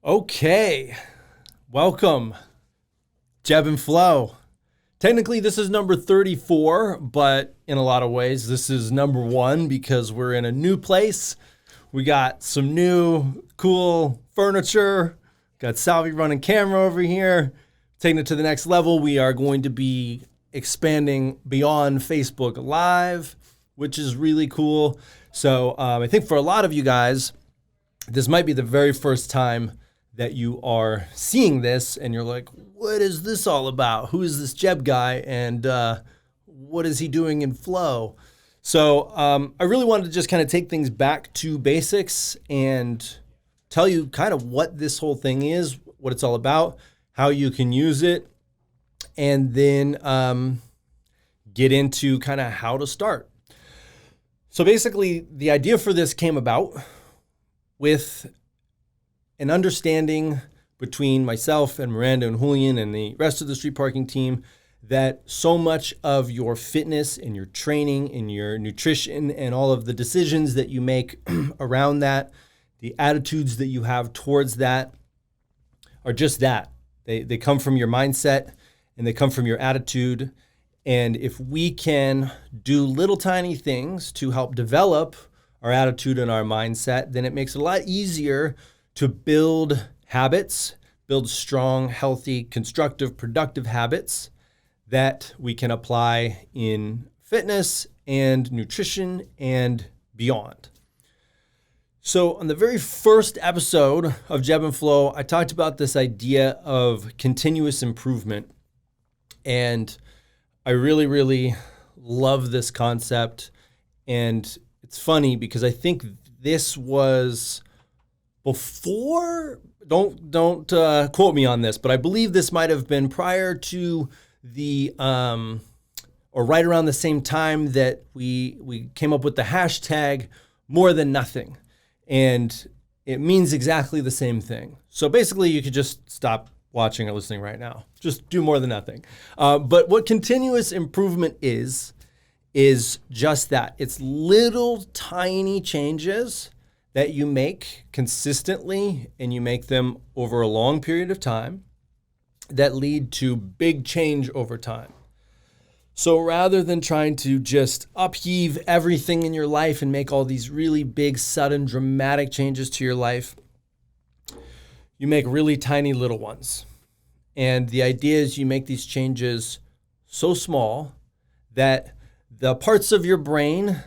Okay, welcome, Jeb In Flow. Technically, this is number 34, but in a lot of ways, this is number one because we're in a new place. We got some new cool furniture. Got Salvi running camera over here. Taking it to the next level, we are going to be expanding beyond Facebook Live, which is really cool. So I think for a lot of you guys, this might be the very first time that you are seeing this and you're like, what is this all about? Who is this Jeb guy? And what is he doing in Flow? So I really wanted to just kind of take things back to basics and tell you kind of what this whole thing is, what it's all about, how you can use it, and then get into kind of how to start. So basically, the idea for this came about with an understanding between myself and Miranda and Julian and the rest of the street parking team that so much of your fitness and your training and your nutrition and all of the decisions that you make around that, the attitudes that you have towards that are just that. They come from your mindset and they come from your attitude. And if we can do little tiny things to help develop our attitude and our mindset, then it makes it a lot easier to build habits, build strong, healthy, constructive, productive habits that we can apply in fitness and nutrition and beyond. So on the very first episode of Jeb In Flow, I talked about this idea of continuous improvement. And I really, really love this concept. And it's funny because I think this was before, don't quote me on this, but I believe this might have been prior to the, or right around the same time that we came up with the hashtag more than nothing. And it means exactly the same thing. So basically you could just stop watching or listening right now. Just do more than nothing. But what continuous improvement is just that. It's little tiny changes that you make consistently and you make them over a long period of time that lead to big change over time. So rather than trying to just upheave everything in your life and make all these really big, sudden, dramatic changes to your life, you make really tiny little ones. And the idea is you make these changes so small that the parts of your brain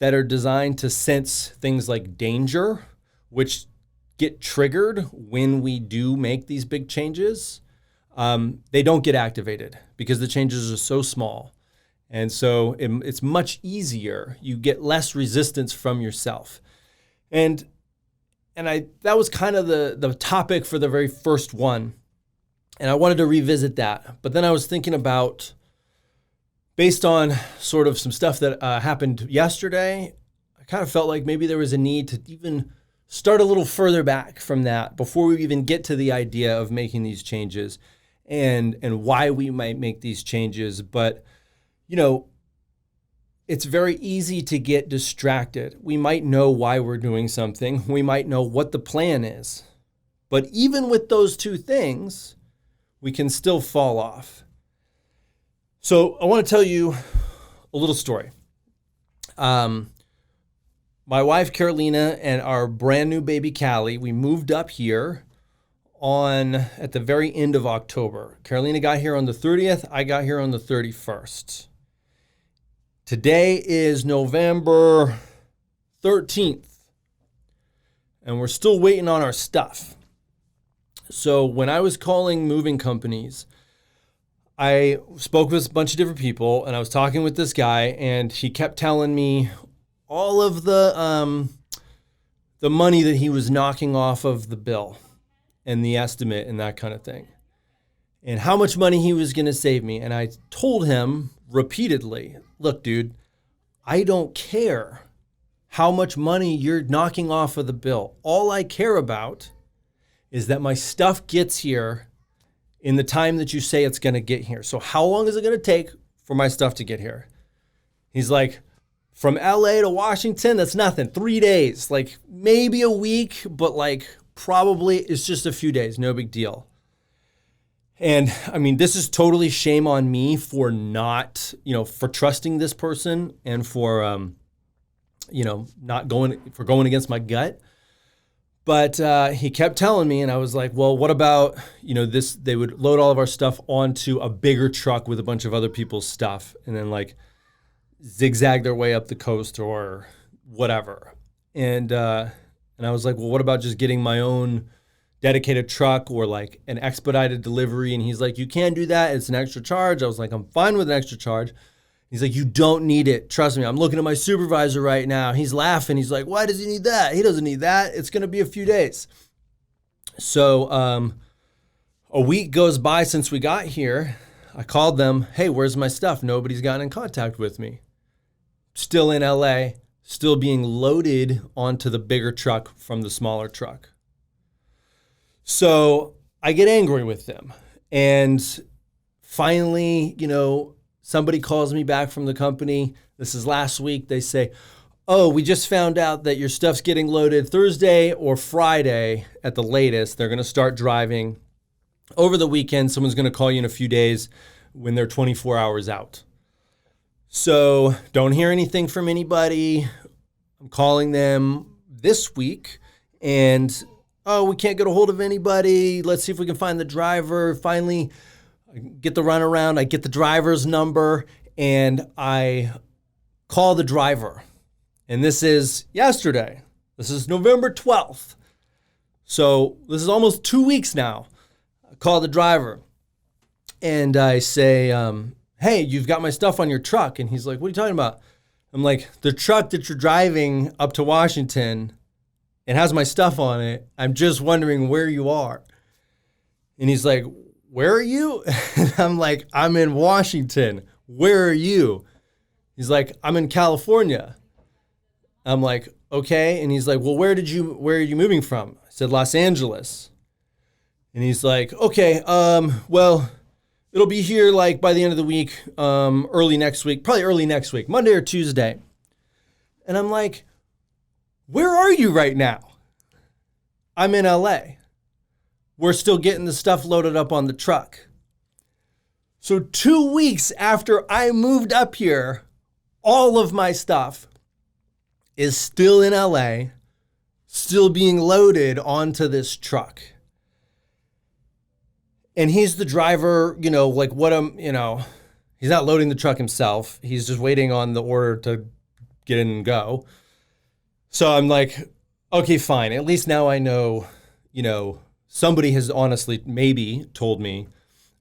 that are designed to sense things like danger, which get triggered when we do make these big changes, they don't get activated because the changes are so small. And so it's much easier. You get less resistance from yourself. And that was kind of the topic for the very first one. And I wanted to revisit that. But then I was thinking about, based on sort of some stuff that happened yesterday, I kind of felt like maybe there was a need to even start a little further back from that before we even get to the idea of making these changes and why we might make these changes. But, you know, it's very easy to get distracted. We might know why we're doing something. We might know what the plan is. But even with those two things, we can still fall off. So I want to tell you a little story. My wife, Carolina, and our brand new baby, Callie, we moved up here at the very end of October. Carolina got here on the 30th. I got here on the 31st. Today is November 13th, and we're still waiting on our stuff. So when I was calling moving companies, I spoke with a bunch of different people, and I was talking with this guy, and he kept telling me all of the money that he was knocking off of the bill and the estimate and that kind of thing, and how much money he was going to save me. And I told him repeatedly, look, dude, I don't care how much money you're knocking off of the bill. All I care about is that my stuff gets here in the time that you say it's going to get here. So how long is it going to take for my stuff to get here? He's like, from LA to Washington, that's nothing. 3 days, like maybe a week, but like probably, it's just a few days, no big deal. And I mean, this is totally shame on me for not, for trusting this person and for, going against my gut. But he kept telling me, and I was like, well, what about, this, they would load all of our stuff onto a bigger truck with a bunch of other people's stuff and then like zigzag their way up the coast or whatever. And I was like, well, what about just getting my own dedicated truck or like an expedited delivery? And he's like, you can't do that. It's an extra charge. I was like, I'm fine with an extra charge. He's like, you don't need it. Trust me. I'm looking at my supervisor right now. He's laughing. He's like, why does he need that? He doesn't need that. It's going to be a few days. So a week goes by since we got here. I called them. Hey, where's my stuff? Nobody's gotten in contact with me. Still in LA, still being loaded onto the bigger truck from the smaller truck. So I get angry with them. And finally, somebody calls me back from the company. This is last week. They say, oh, we just found out that your stuff's getting loaded Thursday or Friday at the latest. They're going to start driving over the weekend. Someone's going to call you in a few days when they're 24 hours out. So don't hear anything from anybody. I'm calling them this week and, oh, we can't get a hold of anybody. Let's see if we can find the driver. Finally, I get the runaround. I get the driver's number and I call the driver. And this is yesterday. This is November 12th. So this is almost 2 weeks now. I call the driver and I say, hey, you've got my stuff on your truck. And he's like, what are you talking about? I'm like, the truck that you're driving up to Washington, it has my stuff on it. I'm just wondering where you are. And he's like, where are you? And I'm like, I'm in Washington. Where are you? He's like, I'm in California. I'm like, okay. And he's like, well, where are you moving from? I said, Los Angeles. And he's like, okay, well, it'll be here like by the end of the week, early next week, Monday or Tuesday. And I'm like, where are you right now? I'm in LA. We're still getting the stuff loaded up on the truck. So 2 weeks after I moved up here, all of my stuff is still in LA, still being loaded onto this truck. And he's the driver, he's not loading the truck himself. He's just waiting on the order to get in and go. So I'm like, okay, fine. At least now I know, somebody has honestly maybe told me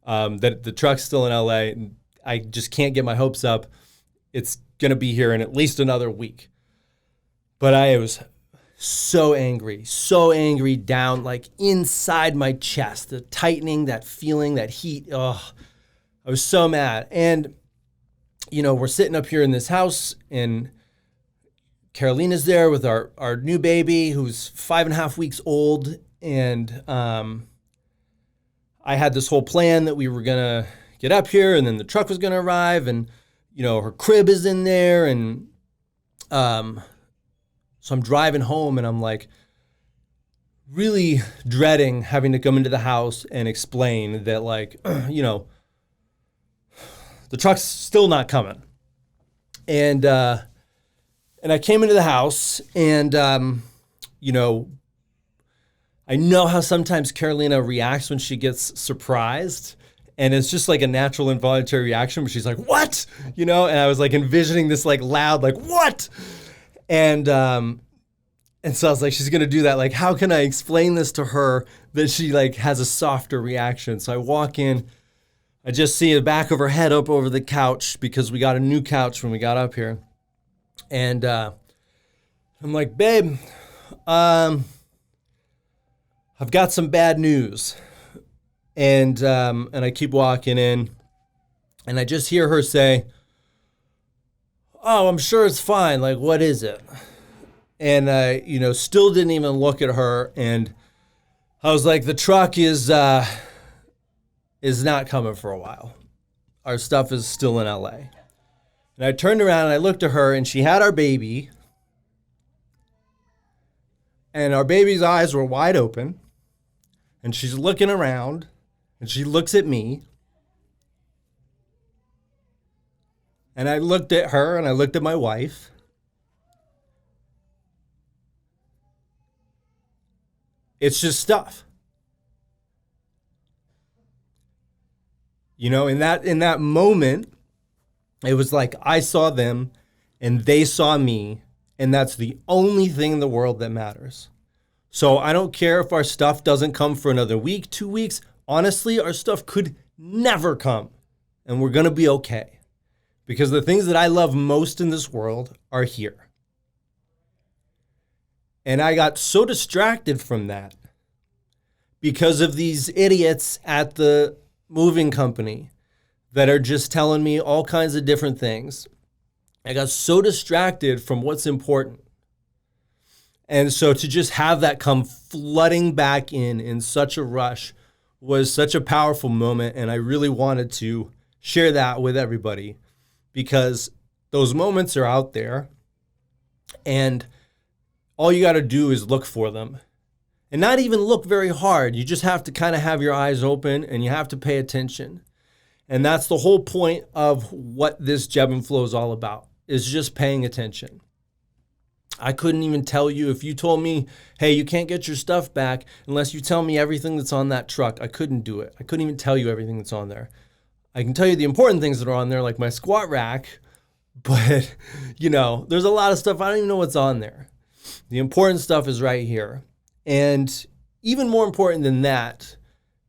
that the truck's still in LA. And I just can't get my hopes up. It's going to be here in at least another week. But I was so angry down like inside my chest, the tightening, that feeling, that heat. I was so mad. And, we're sitting up here in this house and Carolina's there with our new baby who's 5.5 weeks old. And I had this whole plan that we were going to get up here and then the truck was going to arrive and, her crib is in there. And so I'm driving home and I'm like really dreading having to come into the house and explain that the truck's still not coming. And I came into the house and, I know how sometimes Carolina reacts when she gets surprised. And it's just like a natural involuntary reaction where she's like, what? And I was like envisioning this like loud, like, what? And so I was like, she's going to do that. Like, how can I explain this to her that she like has a softer reaction? So I walk in, I just see the back of her head up over the couch because we got a new couch when we got up here. And I'm like, babe, I've got some bad news. And I keep walking in and I just hear her say, oh, I'm sure it's fine. Like, what is it? And I, still didn't even look at her. And I was like, the truck is not coming for a while. Our stuff is still in LA. And I turned around and I looked at her and she had our baby. And our baby's eyes were wide open. And she's looking around. And she looks at me. And I looked at her and I looked at my wife. It's just stuff. You know, in that moment, it was like I saw them and they saw me, and that's the only thing in the world that matters. So I don't care if our stuff doesn't come for another week, 2 weeks. Honestly, our stuff could never come, and we're going to be okay, because the things that I love most in this world are here. And I got so distracted from that because of these idiots at the moving company that are just telling me all kinds of different things. I got so distracted from what's important. And so to just have that come flooding back in such a rush was such a powerful moment. And I really wanted to share that with everybody, because those moments are out there and all you got to do is look for them. And not even look very hard. You just have to kind of have your eyes open and you have to pay attention. And that's the whole point of what this Jeb In Flow is all about, is just paying attention. I couldn't even tell you, if you told me, hey, you can't get your stuff back unless you tell me everything that's on that truck. I couldn't do it. I couldn't even tell you everything that's on there. I can tell you the important things that are on there, like my squat rack. But, you know, there's a lot of stuff I don't even know what's on there. The important stuff is right here. And even more important than that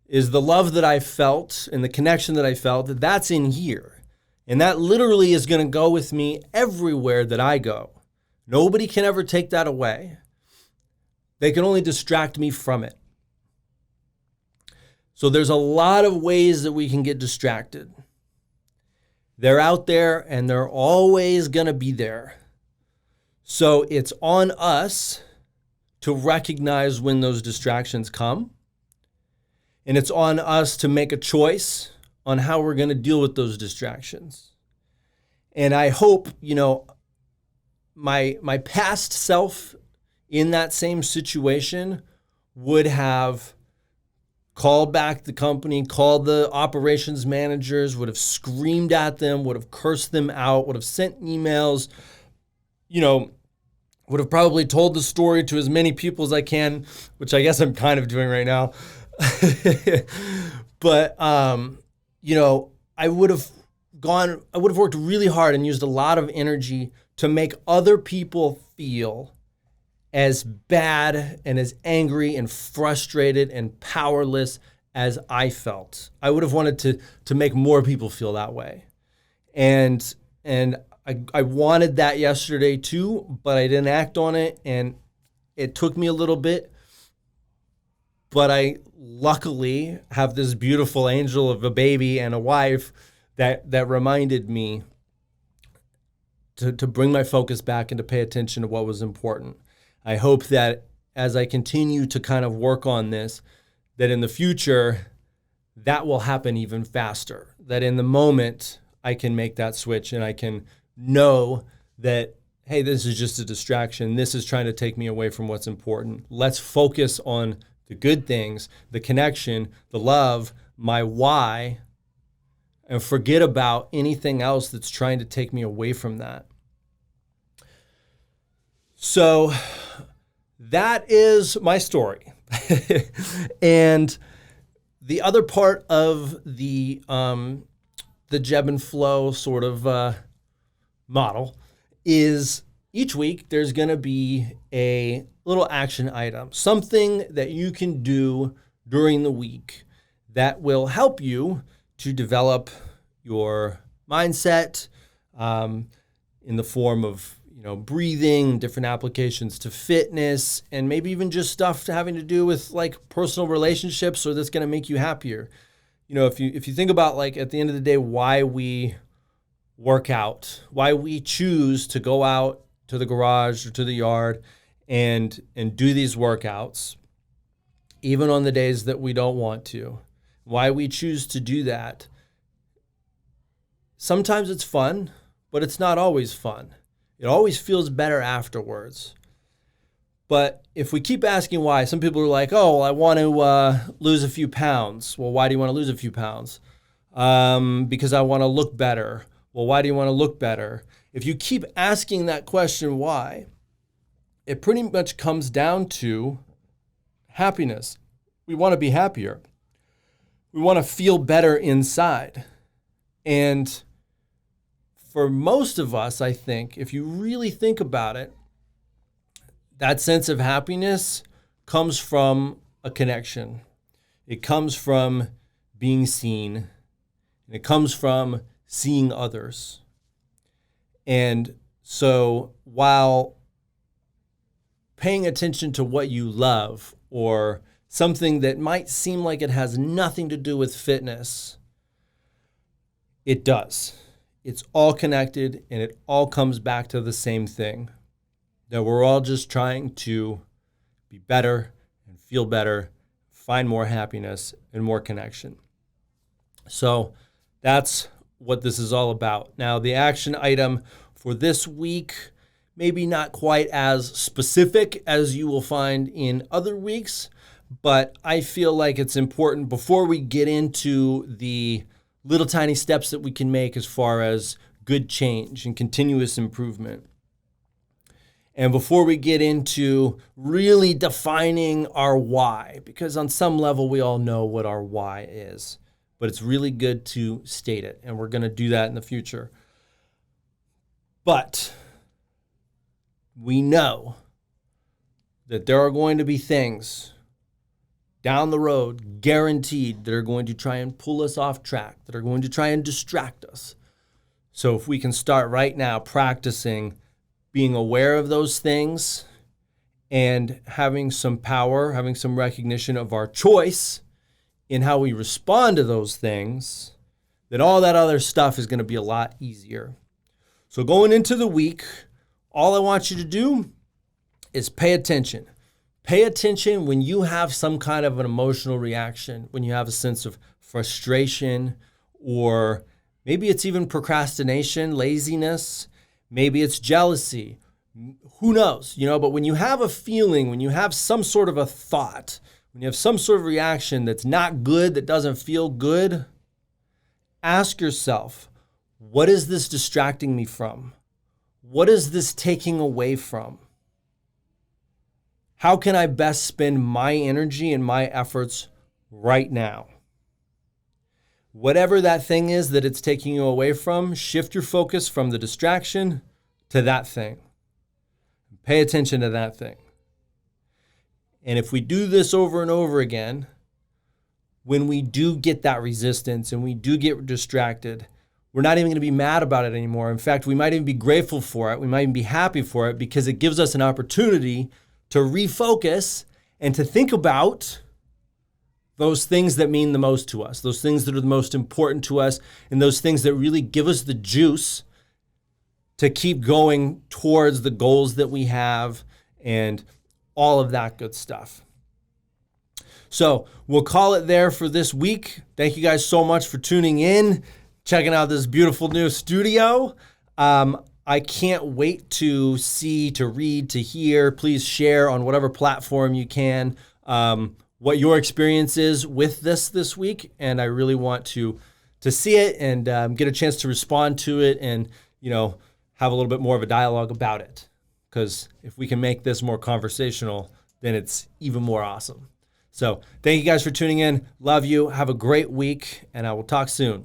is the love that I felt and the connection that I felt, that's in here. And that literally is going to go with me everywhere that I go. Nobody can ever take that away. They can only distract me from it. So there's a lot of ways that we can get distracted. They're out there and they're always going to be there. So it's on us to recognize when those distractions come. And it's on us to make a choice on how we're going to deal with those distractions. And I hope, you know, my past self in that same situation would have called back the company, called the operations managers, would have screamed at them, would have cursed them out, would have sent emails, you know, would have probably told the story to as many people as I can, which I guess I'm kind of doing right now. But, you know, I would have worked really hard and used a lot of energy to make other people feel as bad and as angry and frustrated and powerless as I felt. I would have wanted to make more people feel that way. And I wanted that yesterday too, but I didn't act on it, and it took me a little bit. But I luckily have this beautiful angel of a baby and a wife that reminded me to bring my focus back and to pay attention to what was important. I hope that as I continue to kind of work on this, that in the future, that will happen even faster. That in the moment, I can make that switch and I can know that, hey, this is just a distraction. This is trying to take me away from what's important. Let's focus on the good things, the connection, the love, my why, and forget about anything else that's trying to take me away from that. So that is my story. And the other part of the Jeb In Flow sort of model is each week there's going to be a little action item, something that you can do during the week that will help you to develop your mindset in the form of, you know, breathing, different applications to fitness, and maybe even just stuff having to do with like personal relationships, or that's going to make you happier. You know, if you think about, like, at the end of the day, why we work out, why we choose to go out to the garage or to the yard and do these workouts, even on the days that we don't want to, why we choose to do that. Sometimes it's fun, but it's not always fun. It always feels better afterwards. But if we keep asking why, some people are like, oh, I want to lose a few pounds. Well, why do you want to lose a few pounds? Because I want to look better. Well, why do you want to look better? If you keep asking that question, why, it pretty much comes down to happiness. We want to be happier. We want to feel better inside. And for most of us, I think, if you really think about it, that sense of happiness comes from a connection. It comes from being seen. And it comes from seeing others. And so while paying attention to what you love or something that might seem like it has nothing to do with fitness, it does. It's all connected and it all comes back to the same thing. That we're all just trying to be better and feel better, find more happiness and more connection. So that's what this is all about. Now, the action item for this week, maybe not quite as specific as you will find in other weeks, but I feel like it's important before we get into the little tiny steps that we can make as far as good change and continuous improvement. And before we get into really defining our why, because on some level we all know what our why is, but it's really good to state it, and we're going to do that in the future. But we know that there are going to be things down the road, guaranteed, that are going to try and pull us off track, that are going to try and distract us. So if we can start right now practicing being aware of those things and having some power, having some recognition of our choice in how we respond to those things, then all that other stuff is going to be a lot easier. So going into the week, all I want you to do is pay attention. Pay attention when you have some kind of an emotional reaction, when you have a sense of frustration, or maybe it's even procrastination, laziness. Maybe it's jealousy. Who knows? But when you have a feeling, when you have some sort of a thought, when you have some sort of reaction that's not good, that doesn't feel good, ask yourself, what is this distracting me from? What is this taking away from? How can I best spend my energy and my efforts right now? Whatever that thing is that it's taking you away from, shift your focus from the distraction to that thing. Pay attention to that thing. And if we do this over and over again, when we do get that resistance and we do get distracted, we're not even going to be mad about it anymore. In fact, we might even be grateful for it. We might even be happy for it because it gives us an opportunity to refocus and to think about those things that mean the most to us, those things that are the most important to us, and those things that really give us the juice to keep going towards the goals that we have and all of that good stuff. So we'll call it there for this week. Thank you guys so much for tuning in, checking out this beautiful new studio. I can't wait to see, to read, to hear. Please share on whatever platform you can what your experience is with this week. And I really want to see it and get a chance to respond to it and, have a little bit more of a dialogue about it. Because if we can make this more conversational, then it's even more awesome. So thank you guys for tuning in. Love you. Have a great week, and I will talk soon.